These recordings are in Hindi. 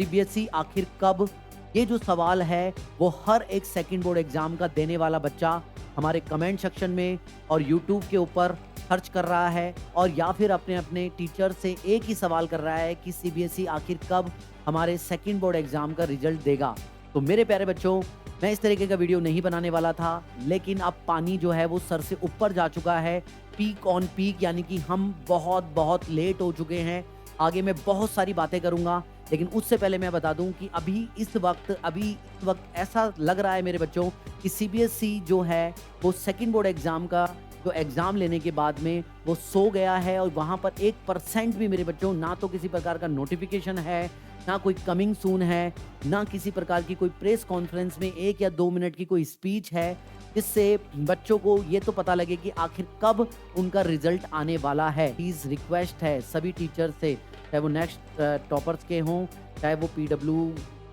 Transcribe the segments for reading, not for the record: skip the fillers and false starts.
सीबीएसई आखिर कब? ये जो सवाल है वो हर एक सेकंड बोर्ड एग्जाम का देने वाला बच्चा हमारे कमेंट सेक्शन में और यूट्यूब के ऊपर सर्च कर रहा है और या फिर अपने अपने टीचर से एक ही सवाल कर रहा है कि सीबीएसई आखिर कब हमारे सेकंड बोर्ड एग्जाम का रिजल्ट देगा। तो मेरे प्यारे बच्चों, मैं इस तरीके का वीडियो नहीं बनाने वाला था, लेकिन अब पानी जो है वो सर से ऊपर जा चुका है, पीक ऑन पीक, यानी कि हम बहुत बहुत लेट हो चुके हैं। आगे मैं बहुत सारी बातें करूंगा, लेकिन उससे पहले मैं बता दूं कि अभी इस वक्त ऐसा लग रहा है मेरे बच्चों कि सीबीएसई जो है वो सेकंड बोर्ड एग्जाम का जो एग्जाम लेने के बाद में वो सो गया है और वहां पर 1% भी मेरे बच्चों ना तो किसी प्रकार का नोटिफिकेशन है, ना कोई कमिंग सून है, ना किसी प्रकार की कोई प्रेस कॉन्फ्रेंस में 1 या 2 मिनट की कोई स्पीच है जिससे बच्चों को ये तो पता लगे कि आखिर कब उनका रिजल्ट आने वाला है। प्लीज रिक्वेस्ट है सभी टीचर से, चाहे वो नेक्स्ट टॉपर्स के हों, चाहे वो पीडब्ल्यू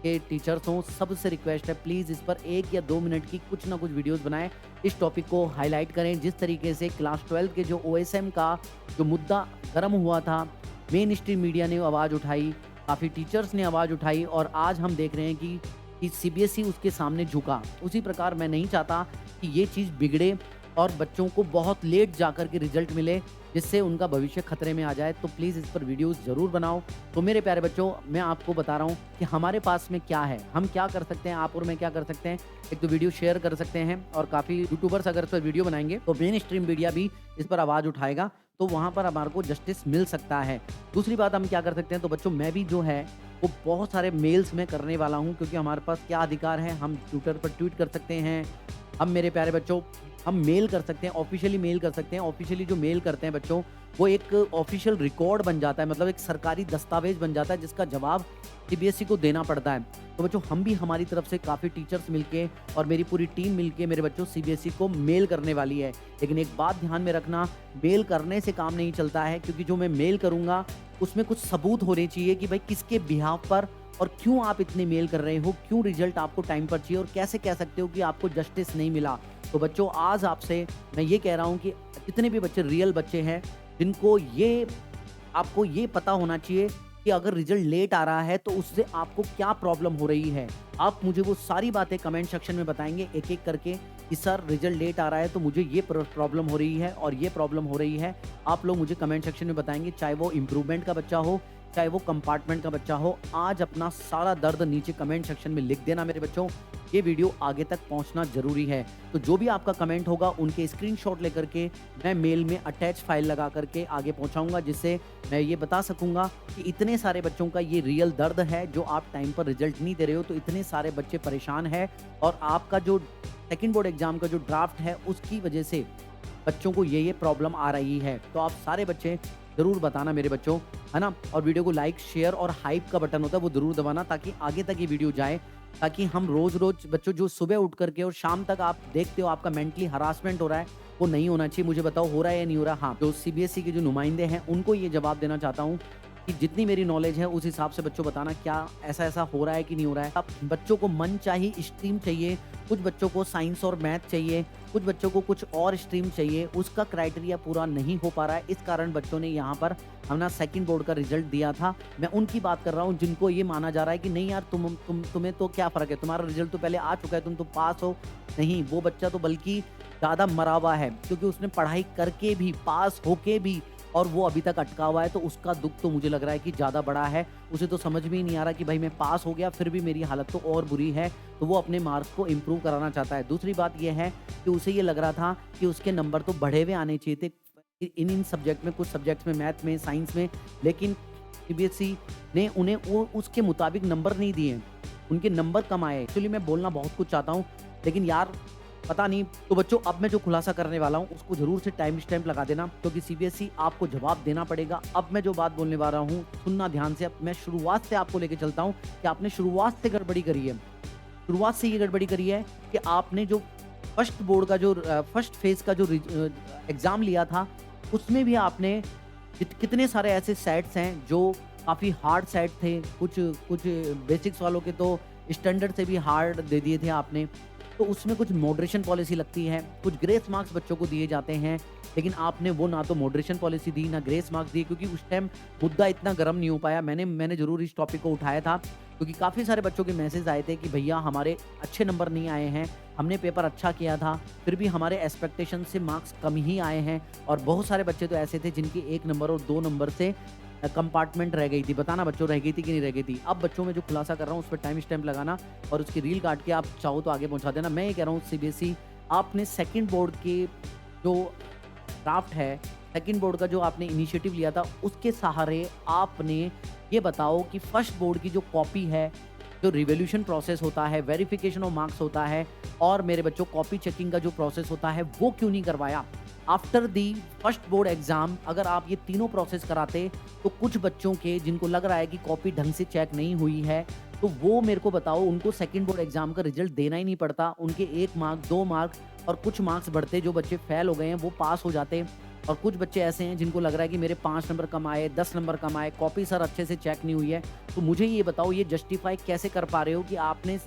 के टीचर्स हों, सबसे रिक्वेस्ट है प्लीज़ इस पर 1 या 2 मिनट की कुछ ना कुछ वीडियोस बनाएं, इस टॉपिक को हाईलाइट करें। जिस तरीके से क्लास 12 के जो ओएसएम का जो मुद्दा गर्म हुआ था, मेन स्ट्रीम मीडिया ने आवाज़ उठाई, काफ़ी टीचर्स ने आवाज़ उठाई और आज हम देख रहे हैं कि सीबीएसई उसके सामने झुका। उसी प्रकार मैं नहीं चाहता कि ये चीज़ बिगड़े और बच्चों को बहुत लेट जाकर के रिजल्ट मिले, जिससे उनका भविष्य खतरे में आ जाए। तो प्लीज़ इस पर वीडियोस ज़रूर बनाओ। तो मेरे प्यारे बच्चों, मैं आपको बता रहा हूँ कि हमारे पास में क्या है, हम क्या कर सकते हैं, आप और मैं क्या कर सकते हैं। एक तो वीडियो शेयर कर सकते हैं और काफ़ी यूट्यूबर्स अगर इस पर वीडियो बनाएंगे तो मेन स्ट्रीम मीडिया भी इस पर आवाज़ उठाएगा, तो वहाँ पर हमारे को जस्टिस मिल सकता है। दूसरी बात हम क्या कर सकते हैं, तो बच्चों मैं भी जो है वो बहुत सारे मेल्स में करने वाला हूँ, क्योंकि हमारे पास क्या अधिकार है, हम ट्विटर पर ट्वीट कर सकते हैं, हम मेरे प्यारे बच्चों हम मेल कर सकते हैं, ऑफिशियली मेल कर सकते हैं। ऑफिशियली जो मेल करते हैं बच्चों, वो एक ऑफिशियल रिकॉर्ड बन जाता है, मतलब एक सरकारी दस्तावेज बन जाता है जिसका जवाब सीबीएसई को देना पड़ता है। तो बच्चों हम भी हमारी तरफ से काफ़ी टीचर्स मिलके और मेरी पूरी टीम मिलके मेरे बच्चों सीबीएसई को मेल करने वाली है। लेकिन एक बात ध्यान में रखना, मेल करने से काम नहीं चलता है, क्योंकि जो मैं मेल करूँगा उसमें कुछ सबूत होने चाहिए कि भाई किसके बिहाफ पर और क्यों आप इतने मेल कर रहे हो, क्यों रिजल्ट आपको टाइम पर चाहिए और कैसे कह सकते हो कि आपको जस्टिस नहीं मिला। तो बच्चों आज आपसे मैं ये कह रहा हूँ कि जितने भी बच्चे रियल बच्चे हैं, जिनको ये आपको ये पता होना चाहिए कि अगर रिजल्ट लेट आ रहा है तो उससे आपको क्या प्रॉब्लम हो रही है, आप मुझे वो सारी बातें कमेंट सेक्शन में बताएंगे एक एक करके कि सर रिजल्ट लेट आ रहा है तो मुझे ये प्रॉब्लम हो रही है और ये प्रॉब्लम हो रही है। आप लोग मुझे कमेंट सेक्शन में बताएंगे, चाहे वो इम्प्रूवमेंट का बच्चा हो, चाहे वो कंपार्टमेंट का बच्चा हो। आज अपना सारा दर्द नीचे कमेंट सेक्शन में लिख देना मेरे बच्चों, ये वीडियो आगे तक पहुंचना जरूरी है। तो जो भी आपका कमेंट होगा उनके स्क्रीनशॉट लेकर के मैं मेल में अटैच फाइल लगा करके आगे पहुंचाऊंगा, जिससे मैं ये बता सकूंगा कि इतने सारे बच्चों का ये रियल दर्द है जो आप टाइम पर रिजल्ट नहीं दे रहे हो, तो इतने सारे बच्चे परेशान हैं और आपका जो सेकंड बोर्ड एग्जाम का जो ड्राफ्ट है उसकी वजह से बच्चों को ये प्रॉब्लम आ रही है। तो आप सारे बच्चे ज़रूर बताना मेरे बच्चों, है ना? और वीडियो को लाइक, शेयर और हाइप का बटन होता है वो ज़रूर दबाना, ताकि आगे तक ये वीडियो जाए, ताकि हम रोज़-रोज़ बच्चों जो सुबह उठ करके और शाम तक आप देखते हो आपका मेंटली हरासमेंट हो रहा है, वो नहीं होना चाहिए। मुझे बताओ हो रहा है या नहीं हो रहा? हाँ, जो सीबीएसई के जो नुमाइंदे हैं उनको ये जवाब देना चाहता हूँ कि जितनी मेरी नॉलेज है उस हिसाब से बच्चों बताना क्या ऐसा-ऐसा हो रहा है कि नहीं हो रहा है। अब बच्चों को मनचाही स्ट्रीम चाहिए, कुछ बच्चों को साइंस और मैथ चाहिए, कुछ बच्चों को कुछ और स्ट्रीम चाहिए, उसका क्राइटेरिया पूरा नहीं हो पा रहा है। इस कारण बच्चों ने यहाँ पर अपना सेकंड बोर्ड का रिजल्ट दिया था। मैं उनकी बात कर रहा हूँ जिनको ये माना जा रहा है कि नहीं यार तुम्हें तो क्या फ़र्क है, तुम्हारा रिजल्ट तो पहले आ चुका है, तुम तो पास हो। नहीं, वो बच्चा तो बल्कि ज़्यादा मरा हुआ है, क्योंकि उसने पढ़ाई करके भी, पास होके भी और वो अभी तक अटका हुआ है, तो उसका दुःख तो मुझे लग रहा है कि ज़्यादा बड़ा है। उसे तो समझ में ही नहीं आ रहा कि भाई मैं पास हो गया फिर भी मेरी हालत तो और बुरी है, तो वो अपने मार्क्स को इम्प्रूव कराना चाहता है। दूसरी बात ये है कि उसे ये लग रहा था कि उसके नंबर तो बढ़े हुए आने चाहिए थे इन सब्जेक्ट में, कुछ सब्जेक्ट्स में, मैथ में, साइंस में, लेकिन सीबीएसई ने उन्हें वो उसके मुताबिक नंबर नहीं दिए, उनके नंबर कम आए। एक्चुअली मैं बोलना बहुत कुछ चाहता हूँ, लेकिन यार पता नहीं। तो बच्चों अब मैं जो खुलासा करने वाला हूँ उसको ज़रूर से टाइम स्टैम्प लगा देना, क्योंकि सीबीएसई आपको जवाब देना पड़ेगा। अब मैं जो बात बोलने वाला हूँ सुनना ध्यान से। अब मैं शुरुआत से आपको लेके चलता हूँ कि आपने शुरुआत से गड़बड़ी करी है। शुरुआत से ये गड़बड़ी करी है कि आपने जो फर्स्ट बोर्ड का जो फर्स्ट फेज़ का जो एग्ज़ाम लिया था, उसमें भी आपने कितने सारे ऐसे सेट्स हैं जो काफ़ी हार्ड सेट थे। कुछ कुछ बेसिक्स वालों के तो स्टैंडर्ड से भी हार्ड दे दिए थे आपने। तो उसमें कुछ मॉडरेशन पॉलिसी लगती है, कुछ ग्रेस मार्क्स बच्चों को दिए जाते हैं, लेकिन आपने वो ना तो मॉडरेशन पॉलिसी दी, ना ग्रेस मार्क्स दिए, क्योंकि उस टाइम मुद्दा इतना गर्म नहीं हो पाया। मैंने ज़रूर इस टॉपिक को उठाया था, क्योंकि काफ़ी सारे बच्चों के मैसेज आए थे कि भैया हमारे अच्छे नंबर नहीं आए हैं, हमने पेपर अच्छा किया था, फिर भी हमारे एक्सपेक्टेशन से मार्क्स कम ही आए हैं। और बहुत सारे बच्चे तो ऐसे थे जिनके 1 नंबर और 2 नंबर से कंपार्टमेंट रह गई थी। बताना बच्चों रह गई थी कि नहीं रह गई थी। अब बच्चों में जो खुलासा कर रहा हूँ उस पे टाइम स्टैम्प लगाना और उसकी रील काट के आप चाहो तो आगे पहुँचा देना। मैं ये कह रहा हूँ सीबीएसई, आपने सेकंड बोर्ड के जो ड्राफ्ट है, सेकंड बोर्ड का जो आपने इनिशिएटिव लिया था, उसके सहारे आपने ये बताओ कि फर्स्ट बोर्ड की जो कॉपी है, जो रिवॉल्यूशन प्रोसेस होता है, वेरिफिकेशन ऑफ मार्क्स होता है और मेरे बच्चों कॉपी चेकिंग का जो प्रोसेस होता है, वो क्यों नहीं करवाया? After the first board exam अगर आप ये तीनों प्रोसेस कराते, तो कुछ बच्चों के जिनको लग रहा है कि कॉपी ढंग से चेक नहीं हुई है, तो वो मेरे को बताओ, उनको सेकंड बोर्ड एग्जाम का रिजल्ट देना ही नहीं पड़ता। उनके 1 मार्क, 2 मार्क और कुछ मार्क्स बढ़ते, जो बच्चे फेल हो गए हैं वो पास हो जाते। और कुछ बच्चे ऐसे हैं जिनको लग रहा है कि मेरे 5 नंबर कम आए, 10 नंबर कम आए, कॉपी सर अच्छे से चेक नहीं हुई है। तो मुझे ये बताओ, ये जस्टिफाई कैसे कर पा रहे हो कि आपने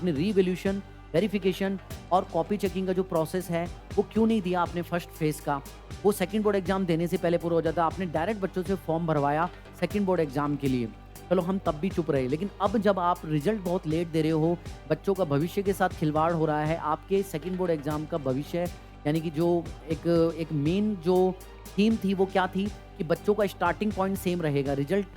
रिवॉल्यूशन, वेरिफिकेशन और कॉपी चेकिंग का जो प्रोसेस है, वो क्यों नहीं दिया आपने फर्स्ट फेज़ का? वो सेकंड बोर्ड एग्जाम देने से पहले पूरा हो जाता। आपने डायरेक्ट बच्चों से फॉर्म भरवाया सेकंड बोर्ड एग्जाम के लिए। चलो हम तब भी चुप रहे, लेकिन अब जब आप रिजल्ट बहुत लेट दे रहे हो, बच्चों का भविष्य के साथ खिलवाड़ हो रहा है, आपके सेकंड बोर्ड एग्जाम का भविष्य, यानी कि जो एक एक मेन जो थीम थी वो क्या थी कि बच्चों का स्टार्टिंग पॉइंट सेम रहेगा, रिजल्ट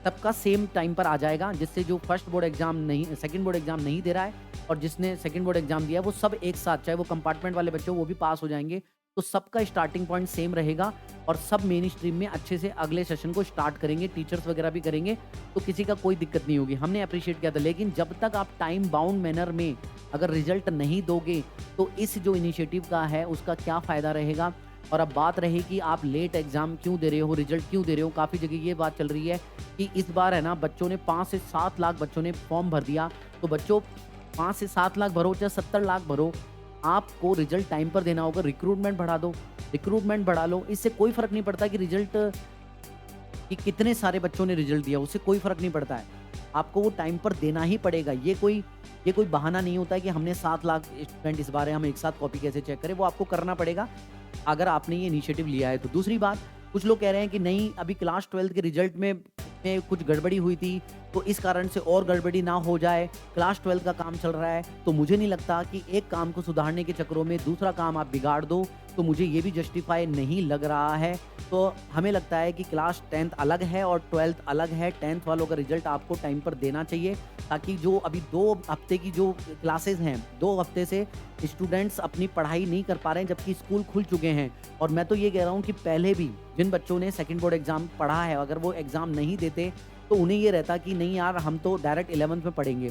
सबका सेम टाइम पर आ जाएगा, जिससे जो फर्स्ट बोर्ड एग्जाम नहीं, सेकंड बोर्ड एग्जाम नहीं दे रहा है और जिसने सेकंड बोर्ड एग्जाम दिया है, वो सब एक साथ, चाहे वो कंपार्टमेंट वाले बच्चे हो वो भी पास हो जाएंगे। तो सबका स्टार्टिंग पॉइंट सेम रहेगा और सब मेन स्ट्रीम में अच्छे से अगले सेशन को स्टार्ट करेंगे, टीचर्स वगैरह भी करेंगे, तो किसी का कोई दिक्कत नहीं होगी। हमने अप्रिशिएट किया था, लेकिन जब तक आप टाइम बाउंड मैनर में अगर रिजल्ट नहीं दोगे, तो इस जो इनिशिएटिव का है उसका क्या फ़ायदा रहेगा? और अब बात रही कि आप लेट एग्ज़ाम क्यों दे रहे हो, रिजल्ट क्यों दे रहे हो, काफ़ी जगह ये बात चल रही है कि इस बार है ना, बच्चों ने 5 से 7 लाख बच्चों ने फॉर्म भर दिया। तो बच्चों 5 से 7 लाख भरो चाहे 70 लाख भरो, आपको रिजल्ट टाइम पर देना होगा। रिक्रूटमेंट बढ़ा दो, रिक्रूटमेंट बढ़ा लो, इससे कोई फ़र्क नहीं पड़ता कि रिजल्ट कि कितने सारे बच्चों ने रिजल्ट दिया, उससे कोई फ़र्क नहीं पड़ता है। आपको वो टाइम पर देना ही पड़ेगा। ये कोई बहाना नहीं होता है कि हमने 7 लाख स्टूडेंट इस बार है, हम एक साथ कॉपी कैसे चेक करें, वो आपको करना पड़ेगा अगर आपने ये इनिशिएटिव लिया है तो। दूसरी बात, कुछ लोग कह रहे हैं कि नहीं, अभी क्लास 12 के रिजल्ट में कुछ गड़बड़ी हुई थी, तो इस कारण से और गड़बड़ी ना हो जाए, क्लास 12 का काम चल रहा है। तो मुझे नहीं लगता कि एक काम को सुधारने के चक्करों में दूसरा काम आप बिगाड़ दो, तो मुझे ये भी जस्टिफाई नहीं लग रहा है। तो हमें लगता है कि क्लास 10th अलग है और 12th अलग है। 10th वालों का रिजल्ट आपको टाइम पर देना चाहिए, ताकि जो अभी 2 हफ्ते की जो क्लासेस हैं, 2 हफ्ते से स्टूडेंट्स अपनी पढ़ाई नहीं कर पा रहे हैं, जबकि स्कूल खुल चुके हैं। और मैं तो ये कह रहा हूँ कि पहले भी जिन बच्चों ने सेकंड बोर्ड एग्ज़ाम पढ़ा है, अगर वो एग्ज़ाम नहीं देते, तो उन्हें ये रहता कि नहीं यार, हम तो डायरेक्ट 11th में पढ़ेंगे।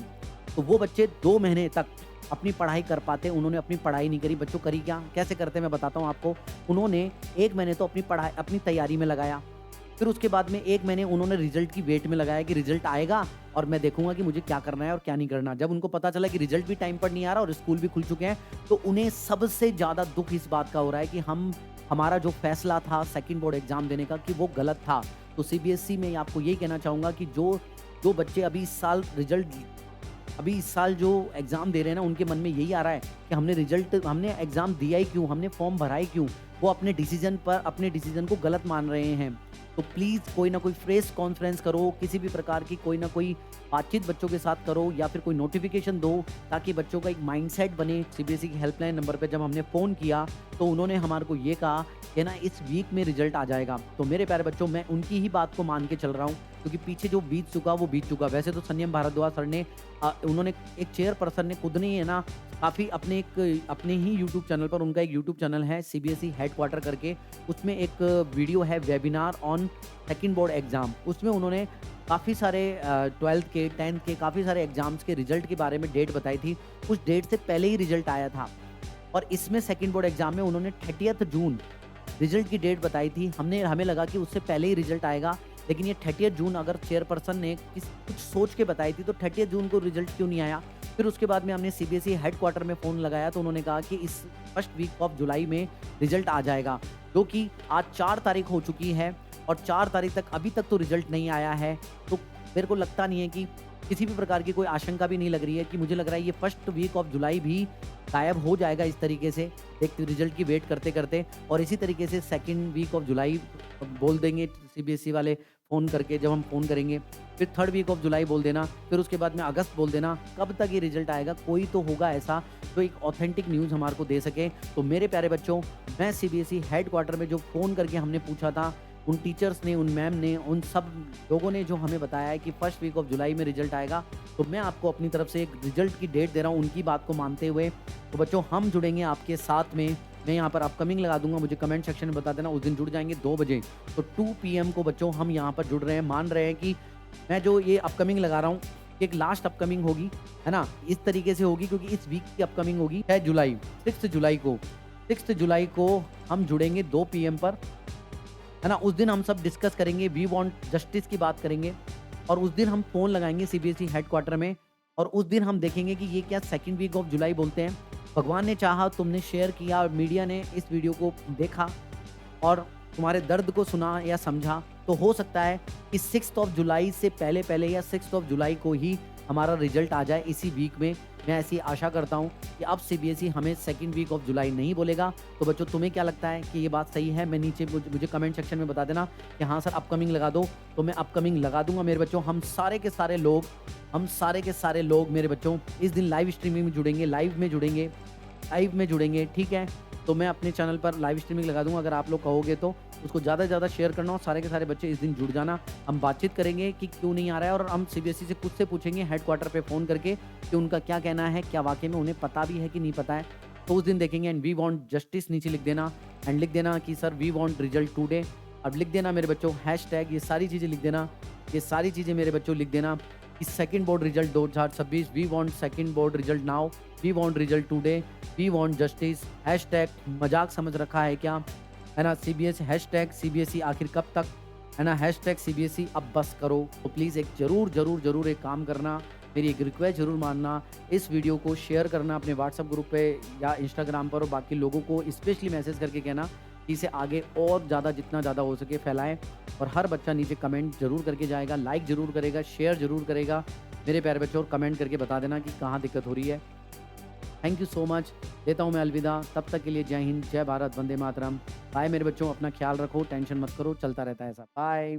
तो वो बच्चे 2 महीने तक अपनी पढ़ाई कर पाते, उन्होंने अपनी पढ़ाई नहीं करी। बच्चों करी क्या, कैसे करते हैं मैं बताता हूँ आपको। उन्होंने 1 महीने तो अपनी तैयारी में लगाया, फिर उसके बाद में 1 महीने उन्होंने रिजल्ट की वेट में लगाया कि रिजल्ट आएगा और मैं देखूंगा कि मुझे क्या करना है और क्या नहीं करना। जब उनको पता चला कि रिजल्ट भी टाइम पर नहीं आ रहा और स्कूल भी खुल चुके हैं, तो उन्हें सबसे ज़्यादा दुख इस बात का हो रहा है कि हमारा जो फैसला था सेकंड बोर्ड एग्जाम देने का, कि वो गलत था। तो सीबीएसई में आपको यही कहना चाहूँगा कि जो बच्चे अभी इस साल जो एग्ज़ाम दे रहे हैं ना, उनके मन में यही आ रहा है कि हमने एग्ज़ाम दिया ही क्यों, हमने फॉर्म भरा ही क्यों। वो अपने डिसीजन को गलत मान रहे हैं। तो प्लीज़ कोई ना कोई प्रेस कॉन्फ्रेंस करो, किसी भी प्रकार की कोई ना कोई बातचीत बच्चों के साथ करो, या फिर कोई नोटिफिकेशन दो, ताकि बच्चों का एक माइंडसेट बने। सीबीएसई की हेल्पलाइन नंबर पे जब हमने फ़ोन किया, तो उन्होंने हमारे को ये कहा कि ना इस वीक में रिजल्ट आ जाएगा। तो मेरे प्यारे बच्चों, मैं उनकी ही बात को मान के चल रहा हूँ, क्योंकि पीछे जो बीत चुका वो बीत चुका। वैसे तो संयम भारद्वाज सर ने उन्होंने एक चेयरपर्सन ने खुद ने, है ना, काफ़ी अपने ही यूट्यूब चैनल पर, उनका एक यूट्यूब चैनल है सीबीएसई हेडक्वार्टर करके, उसमें एक वीडियो है webinar on second board exam. उसमें उन्होंने काफ़ी सारे 12th के 10th के काफ़ी सारे एग्ज़ाम्स के रिजल्ट के बारे में डेट बताई थी। उस डेट से पहले ही रिजल्ट आया था, और इसमें सेकंड बोर्ड एग्ज़ाम में उन्होंने 30th जून रिजल्ट की डेट बताई थी। हमें लगा कि उससे पहले ही रिजल्ट आएगा, लेकिन ये 30th जून अगर चेयरपर्सन ने कुछ सोच के बताई थी, तो 30th जून को रिजल्ट क्यों नहीं आया। फिर उसके बाद में हमने सीबीएसई हेडक्वार्टर में फ़ोन लगाया, तो उन्होंने कहा कि इस फर्स्ट वीक ऑफ जुलाई में रिजल्ट आ जाएगा, जो कि आज 4 तारीख हो चुकी है और 4 तारीख तक अभी तक तो रिजल्ट नहीं आया है। तो मेरे को लगता नहीं है कि किसी भी प्रकार की कोई आशंका भी नहीं लग रही है कि मुझे लग रहा है ये फर्स्ट वीक ऑफ जुलाई भी गायब हो जाएगा इस तरीके से, एक रिजल्ट की वेट करते-करते और इसी तरीके से सेकंड वीक ऑफ जुलाई बोल देंगे सीबीएसई वाले फ़ोन करके जब हम फ़ोन करेंगे, फिर थर्ड वीक ऑफ जुलाई बोल देना, फिर उसके बाद में अगस्त बोल देना, कब तक ये रिजल्ट आएगा? कोई तो होगा ऐसा जो एक ऑथेंटिक न्यूज़ हमारे को दे सके। तो मेरे प्यारे बच्चों, मैं सीबीएसई हेडक्वार्टर में जो फ़ोन करके हमने पूछा था, उन टीचर्स ने, उन मैम ने, उन सब लोगों ने जो हमें बताया है कि फर्स्ट वीक ऑफ जुलाई में रिजल्ट आएगा, तो मैं आपको अपनी तरफ से एक रिजल्ट की डेट दे रहा हूँ उनकी बात को मानते हुए। तो बच्चों हम जुड़ेंगे आपके साथ में, मैं यहाँ पर अपकमिंग लगा दूँगा, मुझे कमेंट सेक्शन में बता देना, उस दिन जुड़ जाएँगे 2 बजे। तो 2 पीएम को बच्चों हम यहाँ पर जुड़ रहे हैं, मान रहे हैं कि मैं जो ये अपकमिंग लगा रहा हूँ, एक लास्ट अपकमिंग होगी, है ना? इस तरीके से होगी क्योंकि इस वीक की अपकमिंग होगी 6 जुलाई, 6 जुलाई को। 6 जुलाई को हम जुड़ेंगे 2 पीएम पर, है ना? उस दिन हम सब डिस्कस करेंगे, वी वांट जस्टिस की बात करेंगे और उस दिन हम फ़ोन लगाएँगे सीबीएसई हेडक्वार्टर में और उस दिन हम देखेंगे कि ये क्या सेकंड वीक ऑफ जुलाई बोलते हैं। भगवान ने चाहा, तुमने शेयर किया और मीडिया ने इस वीडियो को देखा और तुम्हारे दर्द को सुना या समझा, तो हो सकता है कि 6th ऑफ जुलाई से पहले-पहले या 6th ऑफ जुलाई को ही हमारा रिजल्ट आ जाए इसी वीक में। मैं ऐसी आशा करता हूँ कि अब सीबीएसई हमें सेकंड वीक ऑफ जुलाई नहीं बोलेगा। तो बच्चों तुम्हें क्या लगता है कि ये बात सही है? मैं नीचे मुझे कमेंट सेक्शन में बता देना कि हाँ सर अपकमिंग लगा दो, तो मैं अपकमिंग लगा दूँगा मेरे बच्चों। हम सारे के सारे लोग मेरे बच्चों इस दिन लाइव स्ट्रीमिंग में जुड़ेंगे, लाइव में जुड़ेंगे, ठीक है? तो मैं अपने चैनल पर लाइव स्ट्रीमिंग लगा दूँगा, अगर आप लोग कहोगे तो। उसको ज़्यादा से ज़्यादा शेयर करना और सारे के सारे बच्चे इस दिन जुड़ जाना। हम बातचीत करेंगे कि क्यों नहीं आ रहा है और हम सीबीएसई से खुद से पूछेंगे हेडक्वार्टर पे फ़ोन करके कि उनका क्या कहना है, क्या वाक़ई में उन्हें पता भी है कि नहीं पता है। तो उस दिन देखेंगे एंड वी वांट जस्टिस नीचे लिख देना एंड लिख देना कि sir we want result today. अब लिख देना मेरे बच्चों हैशटैग ये सारी चीज़ें लिख देना, ये सारी चीज़ें मेरे बच्चों लिख देना कि second board result 2026 we want second board result now, we want result today, we want justice. Hashtag मज़ाक समझ रखा है क्या? है ना? हैशटैग सीबीएसई आखिर कब तक? है ना? हैशटैग सीबीएसई अब बस करो। तो प्लीज़ एक ज़रूर एक काम करना, मेरी एक रिक्वेस्ट ज़रूर मानना, इस वीडियो को शेयर करना अपने व्हाट्सएप ग्रुप पे या इंस्टाग्राम पर और बाकी लोगों को स्पेशली मैसेज करके कहना कि इसे आगे और ज़्यादा जितना ज़्यादा हो सके फैलाएँ और हर बच्चा नीचे कमेंट ज़रूर करके जाएगा, लाइक ज़रूर करेगा, शेयर ज़रूर करेगा। मेरे प्यारे बच्चों और कमेंट करके बता देना कि कहाँ दिक्कत हो रही है। Thank you so much. देता हूँ मैं अलविदा, तब तक के लिए जय हिंद, जय भारत, वंदे मातरम। बाय मेरे बच्चों, अपना ख्याल रखो, टेंशन मत करो, चलता रहता है ऐसा। बाय।